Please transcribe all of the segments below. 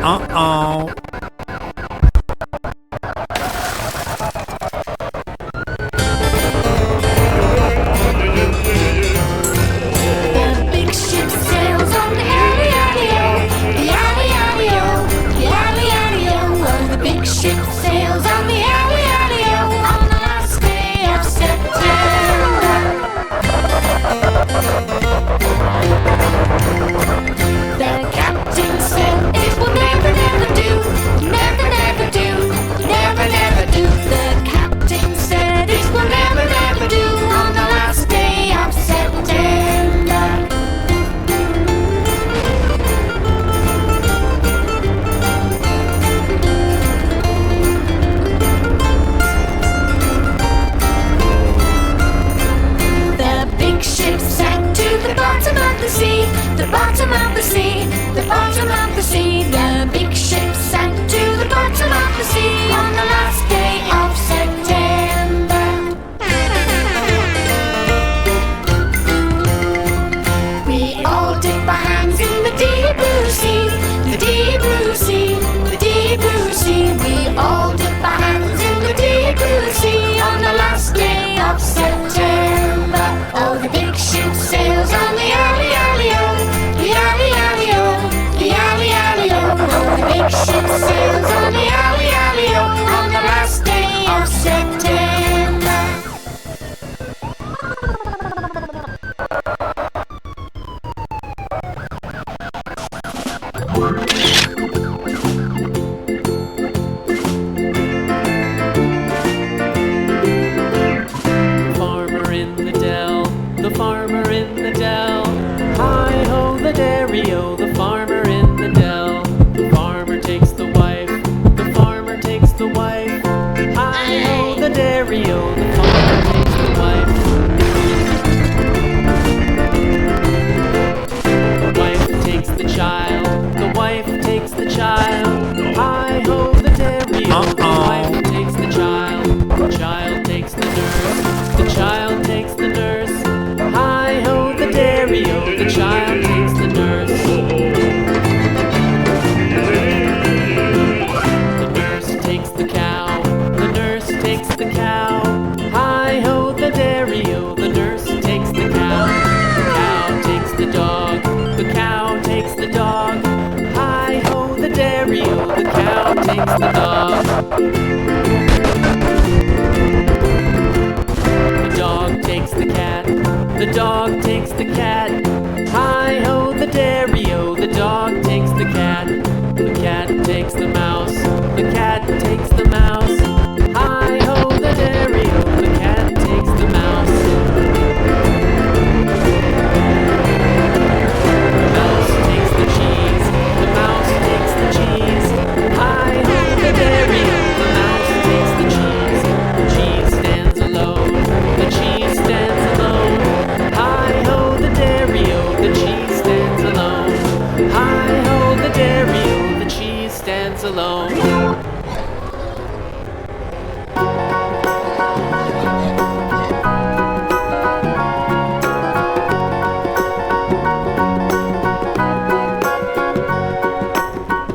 Uh-oh. The big ship sails on the alley-alley-o, the alley-alley-o, the alley-alley-o. Oh, the big ship sails on the alley-alley-o on the last day of September. The captain said it will never, never do, never, never do, never, never do. The captain said it will never, never do on the last day of September. The big ship sank to the bottom of the sea, the bottom of the sea, the bottom of the sea. The big ship sank to the bottom of the sea on the last day of September. We all dip our hands in the deep blue sea, the deep blue sea, the deep blue sea. We all dip our hands in the deep blue sea on the last day of September. Oh, the big ship sails on the alley-alley-o, the alley-alley-o, the alley-alley-o. Oh, the big ship sails on the alley-alley-o on the last day of September. Farmer in the dell, the farmer in the dell. Hi-ho the dairy-o, the farmer in the dell. The farmer takes the wife, the farmer takes the wife. Hi-ho the dairy-o, the farmer takes the wife. The wife takes the child, the wife takes the child. Hi-ho the dairy-o, the wife takes the child. The child takes the nurse, the child takes the nurse. Hi-ho the dairy-o, the child takes the nurse. The nurse takes the cow, the nurse takes the cow. Hi-ho the dairy-o, the nurse takes the cow. The cow takes the dog, the cow takes the dog. Hi-ho the dairy-o, the cow takes the dog. The dog takes the cat, the dog takes the cat. Hi-ho the dairy-o, the dog takes the cat. The cat takes the mouse, the cat takes the mouse. Hi-ho the dairy-o, the cat takes the mouse. The mouse takes the cheese, the mouse takes the cheese. Hi-ho the dairy-o, the mouse takes the cheese. The cheese stands alone, the cheese stands alone. Hi-ho the dairy-o, the cheese stands alone. Hi-ho the dairy-o, the cheese stands alone.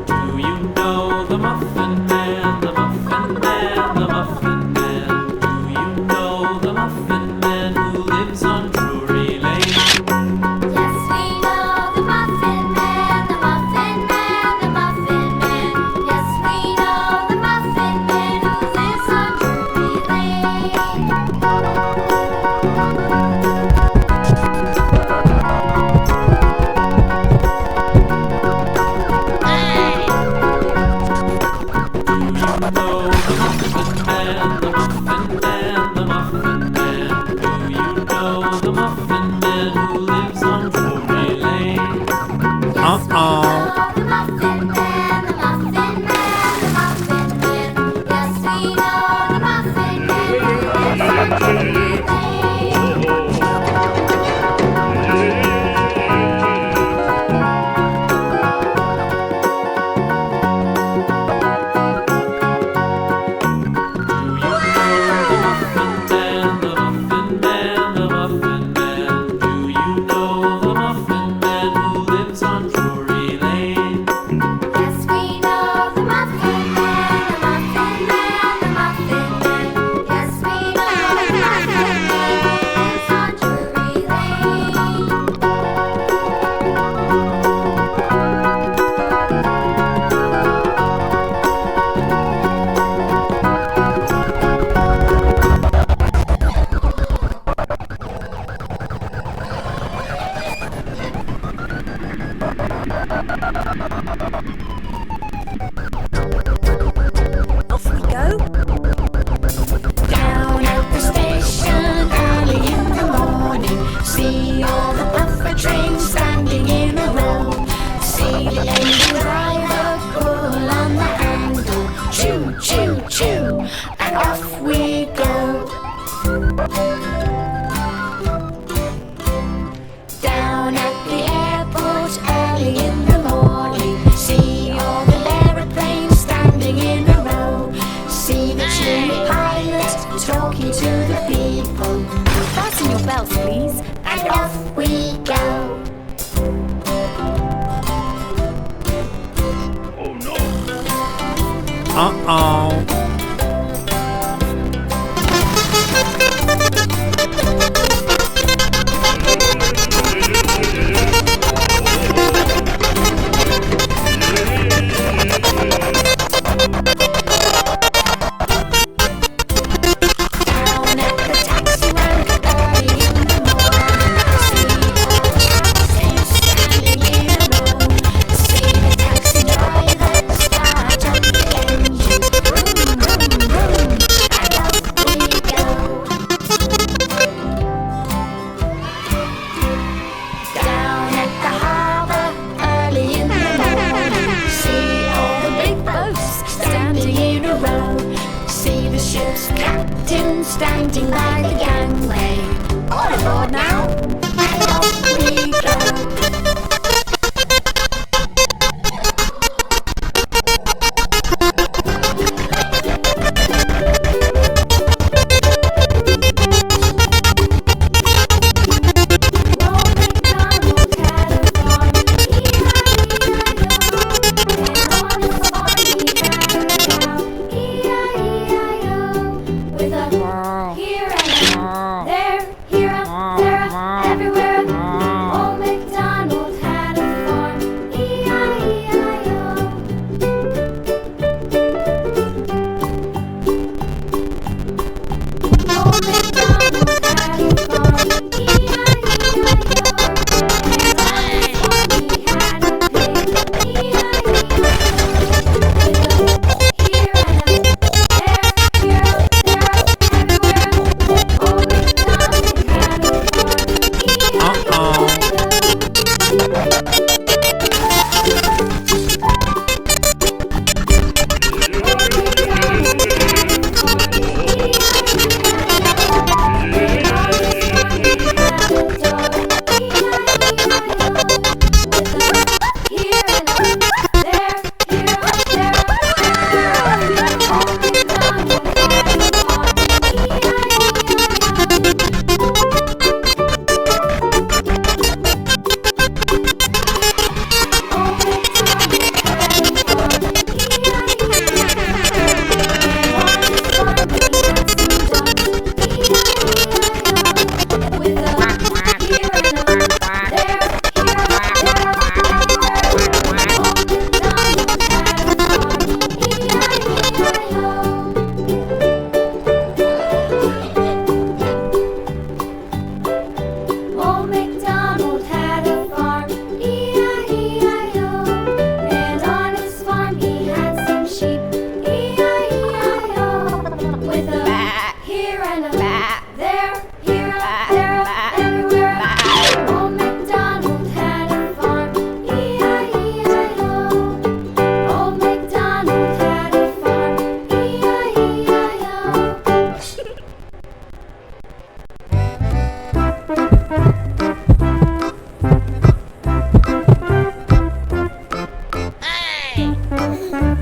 Do you know the Muffin Man, the Muffin Man, the Muffin Man? Do you know the Muffin Man who lives on Drury Lane? Yes, we know the Muffin Man, the Muffin Man, the Muffin Man. Yes, we Off we go. Down at the station early in the morning, see all the puffer trains standing in a row. See the engine driver pull on the handle, choo choo choo, and off we go. Down at the airport early in the morning, see all the aeroplanes standing in a row. See the chilly pilot talking to the people. Fasten your belts, please. And off we go. Uh-oh. Down at the taxi rank early in the morning, see all the taxis standing in a row. See the taxi driver start up the engine, vroom vroom vroom, and off we go. Down at the harbour early in the morning, see all the big boats standing in a row. See the ship's captain standing by the gangway. All aboard now, and off we go. Hey!